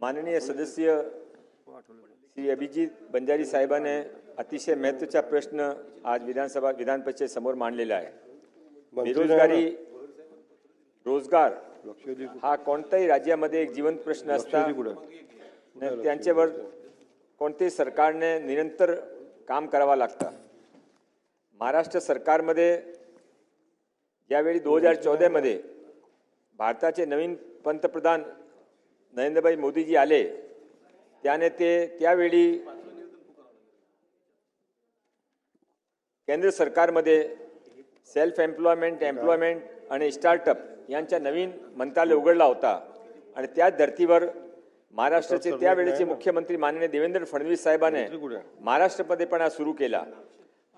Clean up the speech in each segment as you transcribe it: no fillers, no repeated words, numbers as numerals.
माननीय सदस्य श्री अभिजित बंजारी साहेबांनी अतिशय महत्त्वाचा प्रश्न आज विधान परिषद समोर मांडलेला आहे। बेरोजगारी रोजगार हा कोणत्याही राज्यामध्ये एक जीवंत प्रश्न असता त्यांच्यावर कोणत्याही सरकारने निरंतर काम करावा लागतं। महाराष्ट्र सरकारमध्ये यावेळी 2014 मध्ये भारताचे नवीन पंतप्रधान नरेंद्रभाई मोदीजी आले, त्याने त्यावेळी केंद्र सरकारमध्ये सेल्फ एम्प्लॉयमेंट आणि स्टार्टअप यांचा नवीन मंत्रालय उघडला होता आणि त्या धर्तीवर महाराष्ट्राचे त्यावेळेचे मुख्यमंत्री माननीय देवेंद्र फडणवीस साहेबांनी महाराष्ट्रामध्ये पण सुरू केला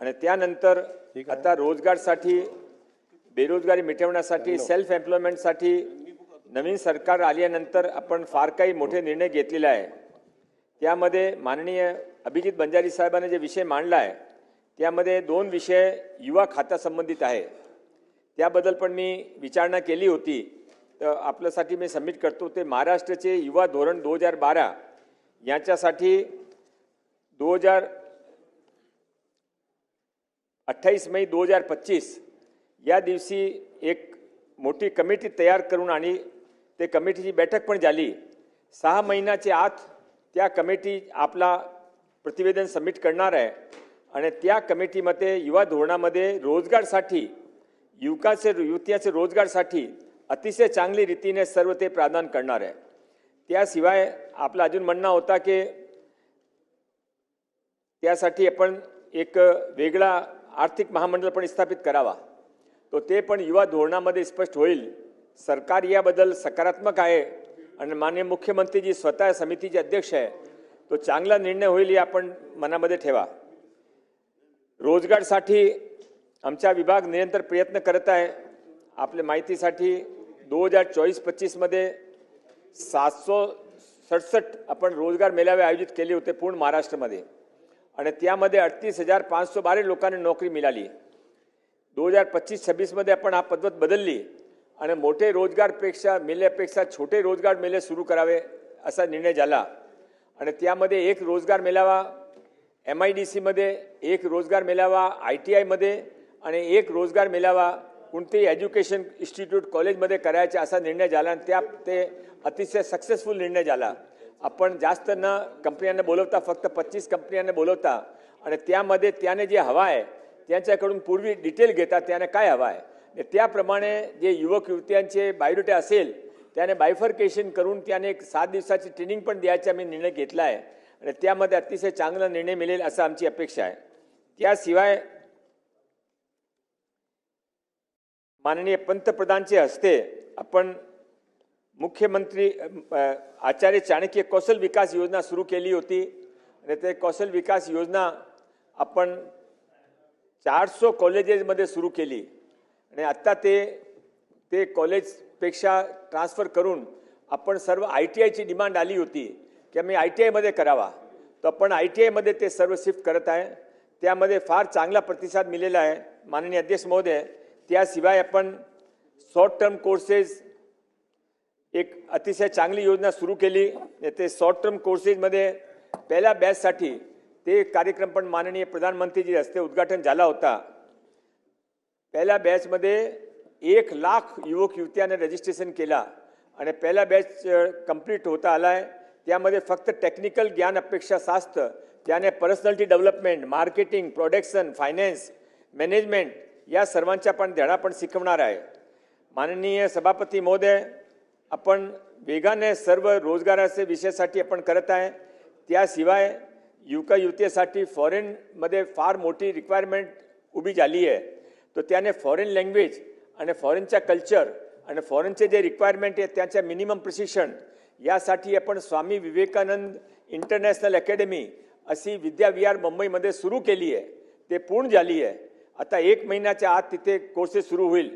आणि त्यानंतर आता रोजगारसाठी बेरोजगारी मिटवण्यासाठी सेल्फ एम्प्लॉयमेंटसाठी नवीन सरकार आल्यानंतर आपण फार काही मोठे निर्णय घेतलेले आहे। त्यामध्ये माननीय अभिजित बंजारी साहेबांनी जे विषय मांडला आहे त्यामध्ये 2 विषय युवा खाता संबंधित आहे। त्याबद्दल पण मी विचारणा केली होती, तर आपल्यासाठी मी सबमिट करतो। ते महाराष्ट्राचे युवा धोरण 2012 याच्यासाठी 28 मे 2025 या दिवशी एक मोठी कमिटी तयार करून आणि ते कमिटीची बैठक पण झाली। 6 महिन्याच्या आत त्या कमिटी आपला प्रतिवेदन सबमिट करणार आहे आणि त्या कमिटीमध्ये युवा धोरणामध्ये रोजगारसाठी युवतीचे रोजगारसाठी अतिशय चांगली रीतीने सर्व ते प्रावधान करणार आहे। त्याशिवाय आपला अजून म्हणणं होता की त्यासाठी आपण एक वेगळा आर्थिक महामंडळ पण स्थापित करावा, तो ते पण युवा धोरणामध्ये स्पष्ट होईल। सरकार याबद्दल सकारात्मक आहे आणि माननीय मुख्यमंत्रीजी स्वतः समितीचे अध्यक्ष आहे, तो चांगला निर्णय होईल हे आपण मनामध्ये ठेवा। रोजगारसाठी आमचा विभाग निरंतर प्रयत्न करत आहे। आपल्या माहितीसाठी 2024-25 मध्ये 767 आपण रोजगार मेळावे आयोजित केले होते पूर्ण महाराष्ट्रामध्ये आणि त्यामध्ये 38,512 लोकांना नोकरी मिळाली। 2025-26 मध्ये आपण हा पद्धत बदलली आणि मोठे रोजगारपेक्षा मेळ्यापेक्षा छोटे रोजगार मेळे सुरू करावे असा निर्णय झाला आणि त्यामध्ये एक रोजगार मेळावा MIDC मध्ये, एक रोजगार मेळावा ITI मध्ये आणि एक रोजगार मेळावा कोणतेही एज्युकेशन इन्स्टिट्यूट कॉलेजमध्ये करायचा असा निर्णय झाला आणि ते अतिशय सक्सेसफुल निर्णय झाला। आपण जास्त न कंपन्यांना बोलवता फक्त 25 कंपन्यांना बोलवता आणि त्यामध्ये त्याने जे हवा आहे त्यांच्याकडून पूर्वी डिटेल घेतात त्याने काय हवा आहे, त्याप्रमाणे जे युवक युवत्यांचे बायोडेटा असेल त्याने बायफर्केशन करून त्याने एक 7 दिवसाची ट्रेनिंग पण द्यायचा मी निर्णय घेतला आहे आणि त्यामध्ये अतिशय चांगला निर्णय मिळेल असं आमची अपेक्षा आहे। त्याशिवाय माननीय पंतप्रधानचे हस्ते आपण मुख्यमंत्री आचार्य चाणक्य कौशल विकास योजना सुरू केली होती आणि ते कौशल विकास योजना आपण 400 कॉलेजेसमध्ये सुरू केली आणि आता ते कॉलेजपेक्षा ट्रान्सफर करून आपण सर्व ITIची डिमांड आली होती की आम्ही ITI मध्ये करावा, तर आपण ITI मध्ये ते सर्व शिफ्ट करत आहे। त्यामध्ये फार चांगला प्रतिसाद मिळाला आहे माननीय अध्यक्ष महोदय। त्याशिवाय आपण शॉर्ट टर्म कोर्सेस एक अतिशय चांगली योजना सुरू केली। ते शॉर्ट टर्म कोर्सेसमध्ये पहिल्या बॅचसाठी ते कार्यक्रम पण माननीय प्रधानमंत्रीजी हस्ते उद्घाटन झाला होता। पहिल्या बॅचमध्ये 1 लाख युवक युवत्यांनी रजिस्ट्रेशन केला आणि पहिला बॅच कंप्लीट होता आलाय। त्यामध्ये फक्त टेक्निकल ज्ञान अपेक्षा असतं, त्याने personality development, marketing, production, finance, management या सर्वांच्या पण धडा पण शिकवणार आहे। माननीय सभापती महोदय, आपण वेगाने सर्व रोजगाराचे विषयासाठी आपण करत आहे। त्याशिवाय युवक युवतीसाठी फॉरेनमध्ये फार मोठी रिक्वायरमेंट उभी झाली आहे, तर त्याने फॉरेन लँग्वेज आणि फॉरेनचा कल्चर आणि फॉरेनचे जे रिक्वायरमेंट आहे त्याच्या मिनिमम प्रशिक्षण यासाठी आपण स्वामी विवेकानंद इंटरनॅशनल अकॅडमी अशी विद्याविहार मुंबईमध्ये सुरू केली आहे। ते पूर्ण झाली आहे, आता 1 महिन्याच्या आत तिथे कोर्सेस सुरू होईल।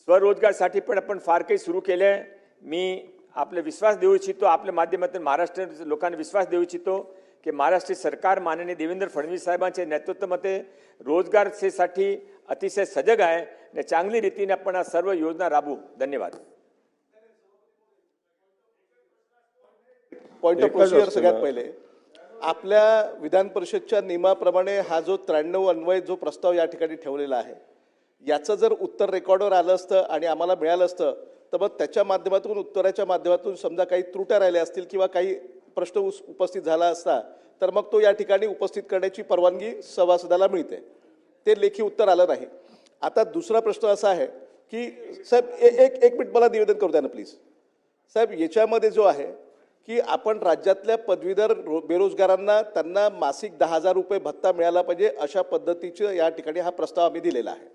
स्वरोजगारसाठी पण आपण फार काही सुरू केले आहे। मी आपले विश्वास देऊ इच्छितो, आपल्या माध्यमातून महाराष्ट्र लोकांना विश्वास देऊ इच्छितो की महाराष्ट्र सरकार माननीय देवेंद्र फडणवीस साहेबांच्या नेतृत्वामध्ये रोजगारासाठी अतिशय सजग आहे आणि चांगली रीतीने आपण सर्व योजना राबवू। धन्यवाद। पॉइंट ऑफ प्रोसिजर सगळ्यात पहिले आपल्या विधान परिषदच्या नियमाप्रमाणे हा जो 93 अन्वय जो प्रस्ताव या ठिकाणी ठेवलेला आहे याचं जर उत्तर रेकॉर्डवर आलं असतं आणि आम्हाला मिळालं असतं तर मग त्याच्या माध्यमातून उत्तराच्या माध्यमातून समजा काही त्रुट्या राहिल्या असतील किंवा काही प्रश्न उपस्थित झाला असता तर मग तो या ठिकाणी उपस्थित करण्याची परवानगी सभासदाला मिळते. ते लेखी उत्तर आलं नाही. आता दुसरा प्रश्न असा आहे की साहेब एक मिनिट मला निवेदन करू द्या ना प्लीज. साहेब याच्यामध्ये जो आहे की आपण राज्यातल्या पदवीधर बेरोजगारांना त्यांना मासिक 10,000 रुपये भत्ता मिळाला पाहिजे अशा पद्धतीचं या ठिकाणी हा प्रस्ताव आम्ही दिलेला आहे.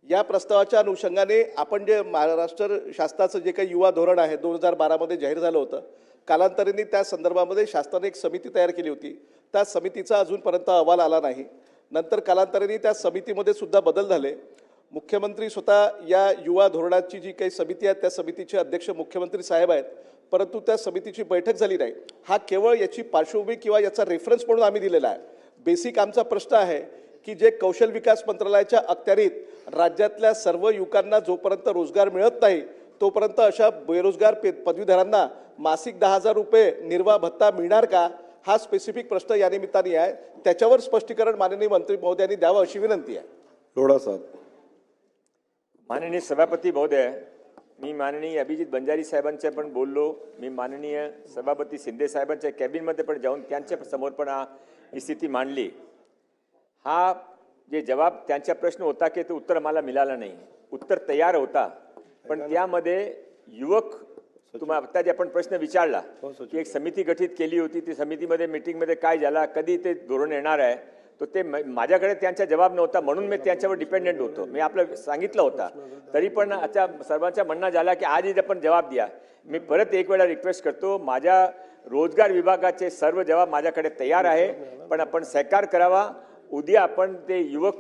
या प्रस्तावाच्या अनुषंगाने आपण जे महाराष्ट्र शासनाचं जे काही युवा धोरण आहे 2012 जाहीर झालं होतं कालांतराने त्या संदर्भामध्ये शासनाने एक समिती तयार केली होती. त्या समितीचा अजूनपर्यंत अहवाल आला नाही. नंतर कालांतराने त्या समितीमध्ये सुद्धा बदल झाले. मुख्यमंत्री स्वतः या युवा धोरणाची जी काही समिती आहे त्या समितीचे अध्यक्ष मुख्यमंत्री साहेब आहेत परंतु त्या समितीची बैठक झाली नाही. हा केवळ याची पार्श्वभूमी किंवा याचा रेफरन्स म्हणून आम्ही दिलेला आहे. बेसिक आमचा प्रश्न आहे की जे कौशल विकास मंत्रालयाच्या अखत्यारीत राज्यातल्या सर्व युवकांना जोपर्यंत रोजगार मिळत नाही तोपर्यंत अशा बेरोजगार पदवीधरांना मासिक 10,000 रुपये निर्वाह भत्ता मिळणार का हा स्पेसिफिक प्रश्न या निमित्ताने आहे. त्याच्यावर स्पष्टीकरण माननीय मंत्री महोदयांनी द्यावं अशी विनंती आहे. लोढा साहेब. माननीय सभापती महोदय, मी माननीय अभिजित बंजारी साहेबांच्या पण बोललो. मी माननीय सभापती शिंदे साहेबांच्या कॅबिनमध्ये पण जाऊन त्यांच्या समोर पण ही स्थिती मांडली. हा जे जवाब त्यांचा प्रश्न होता की ते उत्तर मला मिळालं नाही. उत्तर तयार होता पण त्यामध्ये युवक तुम्हाला आता जे आपण प्रश्न विचारला की एक समिती गठीत केली होती ती समितीमध्ये मीटिंगमध्ये काय झाला कधी ते धोरण येणार आहे तो ते माझ्याकडे त्यांचा जवाब नव्हता म्हणून मी त्यांच्यावर डिपेंडेंट होतो. मी आपलं सांगितलं होता तरी पण आता सर्वांचा म्हणणं झाला की आजच आपण जवाब द्या. मी परत एक वेळा रिक्वेस्ट करतो माझ्या रोजगार विभागाचे सर्व जवाब माझ्याकडे तयार आहे पण आपण सहकार करावा. उद्या आपण ते युवक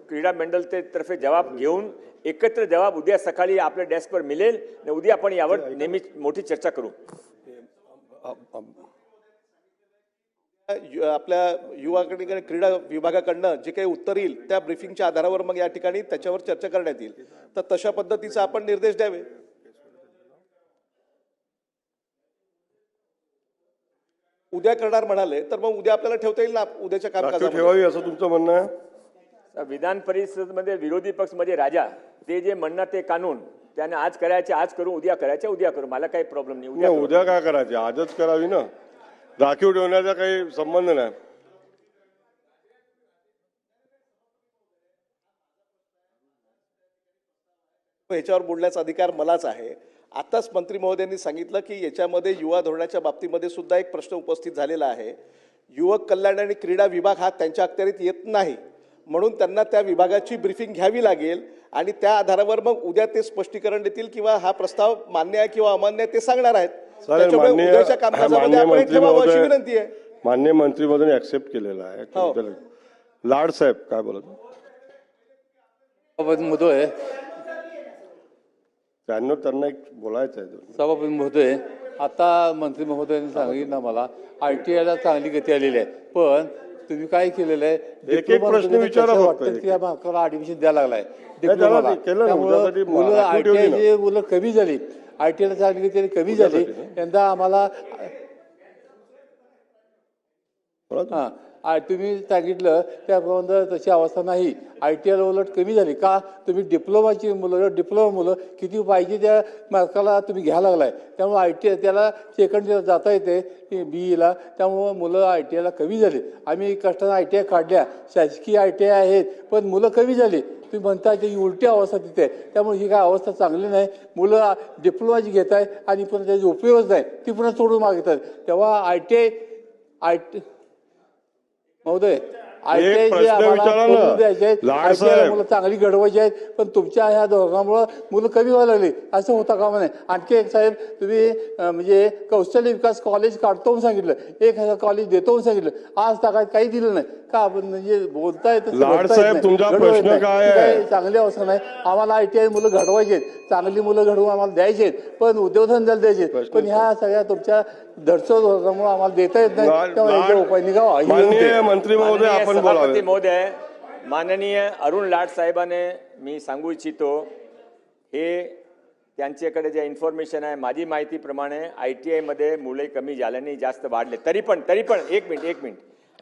क्रीडा मंडळ ते तर्फे जवाब घेऊन एकत्र जवाब उद्या सकाळी आपल्या डेस्कवर मिळेल आणि उद्या आपण यावर नेहमी मोठी चर्चा करू. आपल्या युवाकडे क्रीडा विभागाकडनं जे काही उत्तर येईल त्या ब्रीफिंगच्या आधारावर मग या ठिकाणी त्याच्यावर चर्चा करण्यात येईल. तर तशा पद्धतीचा आपण निर्देश द्यावे. उद्या करणार म्हणाले तर मग उद्या आपल्याला ठेवता येईल ना उद्याच्या कामकाजामध्ये ठेवावी असं तुमचं म्हणणं आहे. विधान परिषदेमध्ये विरोधी पक्ष म्हणजे राजा ते जे म्हणणं ते कानून त्याने आज करायचे आज करू उद्या करायचे उद्या करू मला काही प्रॉब्लेम नाही. उद्या काय करायचे आजच करावी ना. राखीव ठेवण्याचा काही संबंध नाही. याच्यावर बोलण्याचा अधिकार मलाच आहे. आताच मंत्री महोदयांनी सांगितलं की याच्यामध्ये युवा धोरणाच्या बाबतीमध्ये सुद्धा एक प्रश्न उपस्थित झालेला आहे. युवक कल्याण आणि क्रीडा विभाग हा त्यांच्या अखत्यारीत येत नाही म्हणून त्यांना त्या विभागाची ब्रीफिंग घ्यावी लागेल आणि त्या आधारावर मग उद्या ते स्पष्टीकरण देतील किंवा हा प्रस्ताव मान्य आहे किंवा अमान्य आहे ते सांगणार आहेत. त्याच्यामुळे उद्याच्या कामकाजामध्ये आपण ठेवावं अशी विनंती आहे. माननीय मंत्री महोदयांनी ऍक्सेप्ट केलेला आहे. लाड साहेब काय बोलत महोदय त्यांना एक बोलायचं आहे. सभापती महोदय आता मंत्री महोदयांनी सांगितलं मला ITI ला चांगली गती आलेली आहे पण तुम्ही काय केलेलं आहे प्रश्न विचारा ऍडमिशन द्यायला लागलाय त्यामुळे मुलं ITI मुलं कमी झाली ITI ला चांगली गती कमी झाली यंदा आम्हाला तुम्ही सांगितलं त्याप्रमाणे तशी अवस्था नाही. ITI ला उलट कमी झाली का तुम्ही डिप्लोमाची मुलं किती पाहिजे त्या मार्काला तुम्ही घ्यायला लागलाय त्यामुळे ITI त्याला सेकंड इयर जाता येते BE ला त्यामुळं मुलं ITI ला कमी झाली. आम्ही कष्टाने ITI काढल्या शासकीय ITI आहेत पण मुलं कमी झाली. तुम्ही म्हणता ती उलटी अवस्था तिथे त्यामुळे ही काय अवस्था चांगली नाही. मुलं डिप्लोमाची घेत आहे आणि पुन्हा त्याचा उपयोगच नाही ती पुन्हा सोडून मागतात. तेव्हा ITI महोदय ITI जे आम्हाला द्यायचे आहेत मुलं चांगली घडवायची आहेत पण तुमच्या ह्या धोरणामुळे मुलं कमी व्हायला लागली असं होता कामा नाही. आणखी एक साहेब तुम्ही म्हणजे कौशल्य विकास कॉलेज काढतो म्हणून सांगितलं 1,000 कॉलेज देतो म्हणून सांगितलं आज ताकात काही दिलं नाही का म्हणजे बोलताय चांगली अवस्था नाही. आम्हाला ITI मुलं घडवायचे चांगली मुलं घडवून आम्हाला द्यायचे पण उद्योगधंद्याला द्यायचे पण ह्या सगळ्या तुमच्या धडसो धोरणामुळे आम्हाला देता येत नाही तेव्हा याचा उपाय निघावा. मंत्री महोदय आपण सभापती महोदय माननीय अरुण लाड साहेबांनी मी सांगू इच्छितो हे त्यांच्याकडे जे इन्फॉर्मेशन आहे, माझी माहितीप्रमाणे ITI मध्ये मुले कमी झाल्याने जास्त वाढले. तरी पण एक मिनिट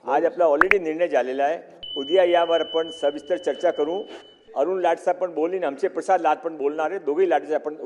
आज आपला ऑलरेडी निर्णय झालेला आहे. उद्या यावर आपण सविस्तर चर्चा करू. अरुण लाड साहेब पण बोलले, आमचे प्रसाद लाड पण बोलणार आहे. दोघेही लाडचे आपण